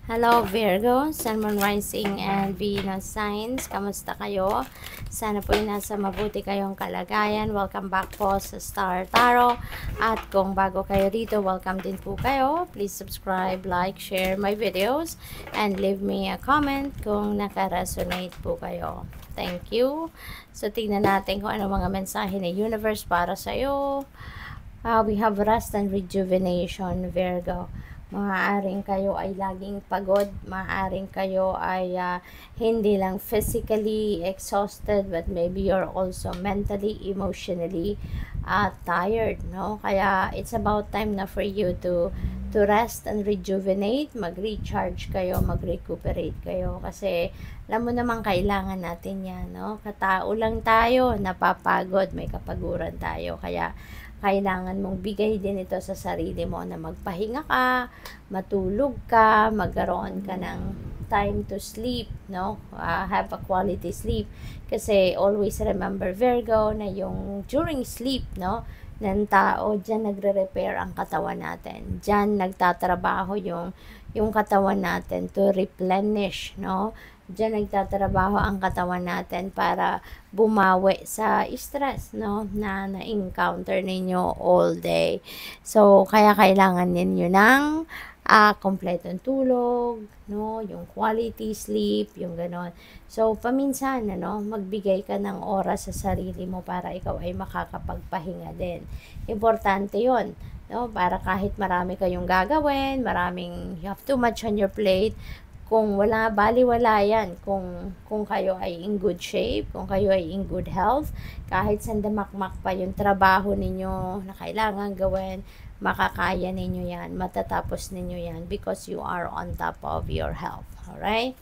Hello Virgo, Sun, Moon, Rising, and Venus signs. Kamusta kayo? Sana po ay nasa mabuti kayong kalagayan. Welcome back po sa Star Tarot. At kung bago kayo dito, welcome din po kayo. Please subscribe, like, share my videos, and leave me a comment kung naka-resonate po kayo. Thank you. So, tingnan natin kung ano mga mensahe ng universe para sa iyo. We have rest and rejuvenation, Virgo. Maaaring kayo ay laging pagod, maaaring kayo ay hindi lang physically exhausted, but maybe you're also mentally, emotionally tired, no? Kaya it's about time na for you to rest and rejuvenate, mag-recharge kayo, mag-recuperate kayo, kasi alam mo naman kailangan natin yan, no? Katao lang tayo, napapagod, may kapaguran tayo, kaya kailangan mong bigay din ito sa sarili mo na magpahinga ka, matulog ka, magkaroon ka ng time to sleep, no? Have a quality sleep. Kasi always remember, Virgo, na yung during sleep, no, ng tao, dyan nagre-repair ang katawan natin. Dyan nagtatrabaho yung katawan natin to replenish, no? Diyan nagtatrabaho ang katawan natin para bumawi sa stress, no, na na-encounter ninyo all day. So, kaya kailangan ninyo ng kompletong tulog, no, yung quality sleep, yung ganon. So, paminsan, ano, magbigay ka ng oras sa sarili mo para ikaw ay makakapagpahinga din. Importante yon, no, para kahit marami kayong gagawin, you have too much on your plate, kung wala, baliwala yan kung kayo ay in good shape, kung kayo ay in good health, kahit sandamakmak pa yung trabaho ninyo na kailangan gawin, makakaya ninyo yan, matatapos ninyo yan because you are on top of your health. Alright?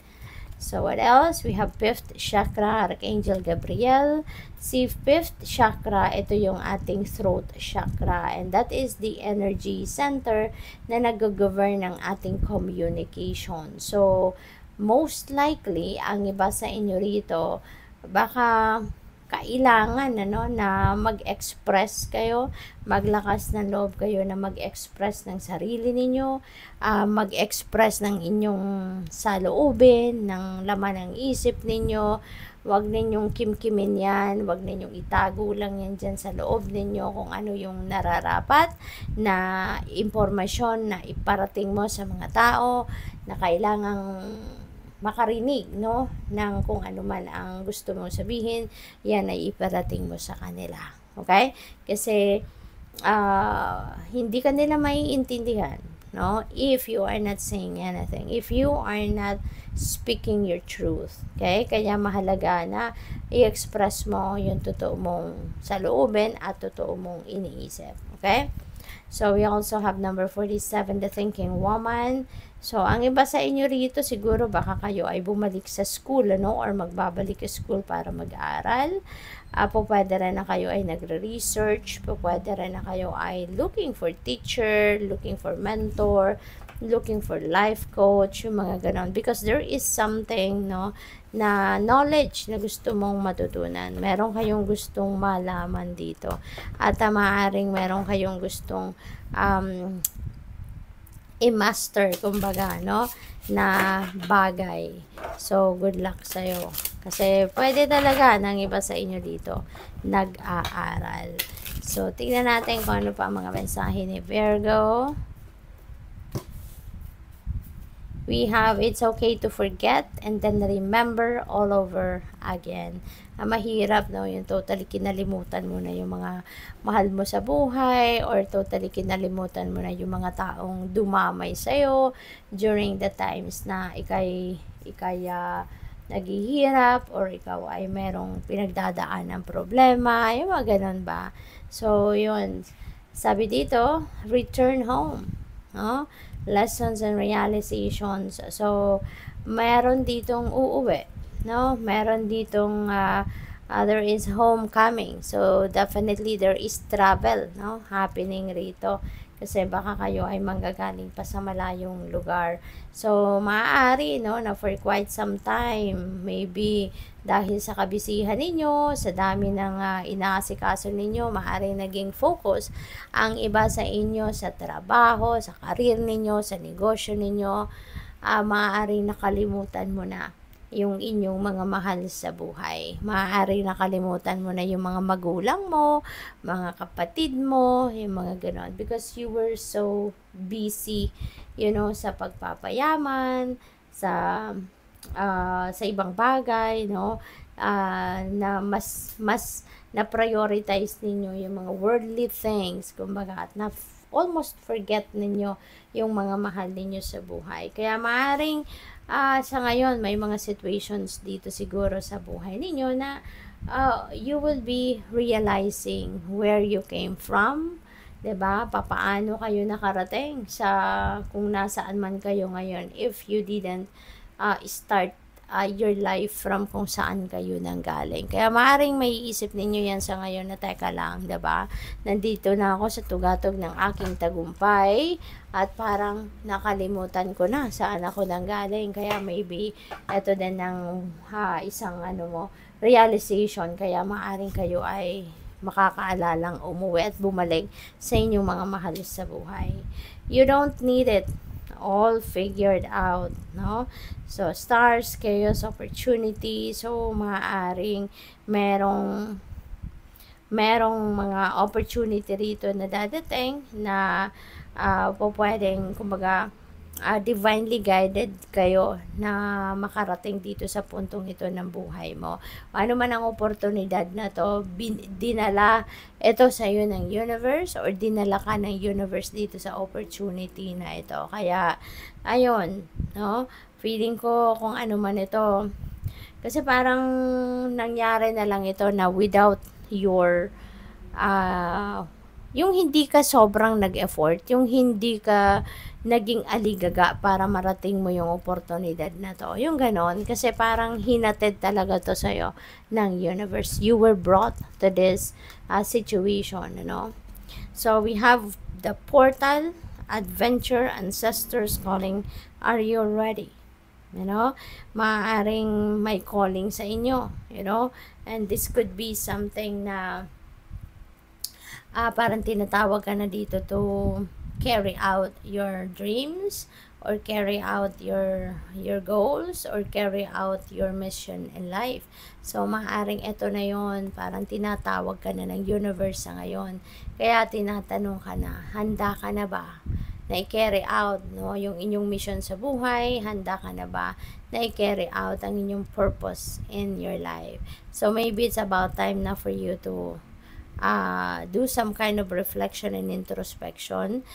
So, what else? We have 5th chakra, Archangel Gabriel. Si 5th chakra, ito yung ating throat chakra. And that is the energy center na nag-govern ng ating communication. So, most likely, ang iba sa inyo rito, baka kailangan na mag-express kayo, maglakas ng loob kayo na mag-express ng sarili ninyo, mag-express ng inyong saloobin, ng laman ng isip ninyo. Huwag ninyong kimkimin yan, huwag ninyong itago lang yan dyan sa loob ninyo kung ano yung nararapat na impormasyon na iparating mo sa mga tao na kailangang makarinig, no, ng kung ano man ang gusto mong sabihin, yan ay iparating mo sa kanila. Okay? Kasi hindi kanila maiintindihan, no, if you are not saying anything, if you are not speaking your truth. Okay? Kaya mahalaga na i-express mo yung totoo mong saloobin at totoo mong iniisip. Okay? So, we also have number 47, the thinking woman. So, ang iba sa inyo rito, siguro baka kayo ay bumalik sa school, ano, or magbabalik sa school para mag-aral. Pwede rin na kayo ay nagre-research, pwede rin na kayo ay looking for teacher, looking for mentor, looking for life coach, yung mga ganon. Because there is something, no, na knowledge na gusto mong matutunan. Meron kayong gustong malaman dito. At maaaring meron kayong gustong i-master, kumbaga, no, na bagay. So, good luck sa'yo. Kasi pwede talaga ng iba sa inyo dito nag-aaral. So, tingnan natin kung ano pa ang mga mensahe ni Virgo. We have, it's okay to forget and then remember all over again. Mahirap, no, yung totally kinalimutan mo na yung mga mahal mo sa buhay, or totally kinalimutan mo na yung mga taong dumamay sa'yo during the times na ikay naghihirap, or ikaw ay merong pinagdadaan ng problema, yung mga ganun ba. So, yun. Sabi dito, return home. No? Lessons and realizations. So, meron ditong uuwi, no? Meron ditong there is homecoming. So, definitely there is travel, no, happening rito. Kasi baka kayo ay manggagaling pa sa malayong lugar. So, maaari, no, na for quite some time, maybe dahil sa kabisihan ninyo, sa dami ng inaasikaso ninyo, maaari naging focus ang iba sa inyo sa trabaho, sa karir ninyo, sa negosyo ninyo. maaaring nakalimutan mo na yung inyong mga mahal sa buhay. Maaari nakalimutan mo na yung mga magulang mo, mga kapatid mo, yung mga ganon. Because you were so busy, sa pagpapayaman, sa ibang bagay, no? Na mas na prioritize ninyo yung mga worldly things, kumbaga, at almost forget ninyo yung mga mahal ninyo sa buhay. Kaya maaring sa ngayon, may mga situations dito siguro sa buhay ninyo na you will be realizing where you came from, 'di ba? Papaano kayo nakarating sa kung nasaan man kayo ngayon if you didn't start your life from kung saan kayo nanggaling. Kaya maaring may isip ninyo yan sa ngayon na teka lang, 'di ba? Nandito na ako sa tugatog ng aking tagumpay at parang nakalimutan ko na saan ako nanggaling. Kaya maybe ito din ng isang realization, kaya maaring kayo ay makakaalalang umuwi at bumalik sa inyong mga mahal sa buhay. You don't need it all figured out, no? So, stars, chaos, opportunity. So, maaaring merong mga opportunity rito na dadating na pwedeng, kumbaga, divinely guided kayo na makarating dito sa puntong ito ng buhay mo. Ano man ang oportunidad na to, dinala ito sa iyo ng universe or dinala ka ng universe dito sa opportunity na ito. Kaya, ayun, no? Feeling ko kung ano man ito, kasi parang nangyari na lang ito na without your yung hindi ka sobrang nag-effort, yung hindi ka naging aligaga para marating mo yung oportunidad na to. Yung ganon, kasi parang hinatid talaga to sa'yo ng universe. You were brought to this situation, So, we have the portal, adventure, ancestors calling. Are you ready? Maaaring may calling sa inyo, and this could be something na parang tinatawag ka na dito to carry out your dreams or carry out your goals or carry out your mission in life. So, maaaring ito na yon, parang tinatawag ka na ng universe sa ngayon. Kaya tinatanong ka na, handa ka na ba na i-carry out yung inyong mission sa buhay? Handa ka na ba na i-carry out ang inyong purpose in your life? So, maybe it's about time na for you to do some kind of reflection and introspection.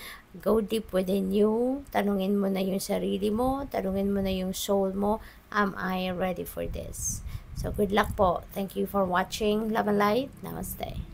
Go deep within you. Tanungin mo na yung sarili mo. Tanungin mo na yung soul mo. Am I ready for this? So, good luck po. Thank you for watching. Love and light. Namaste.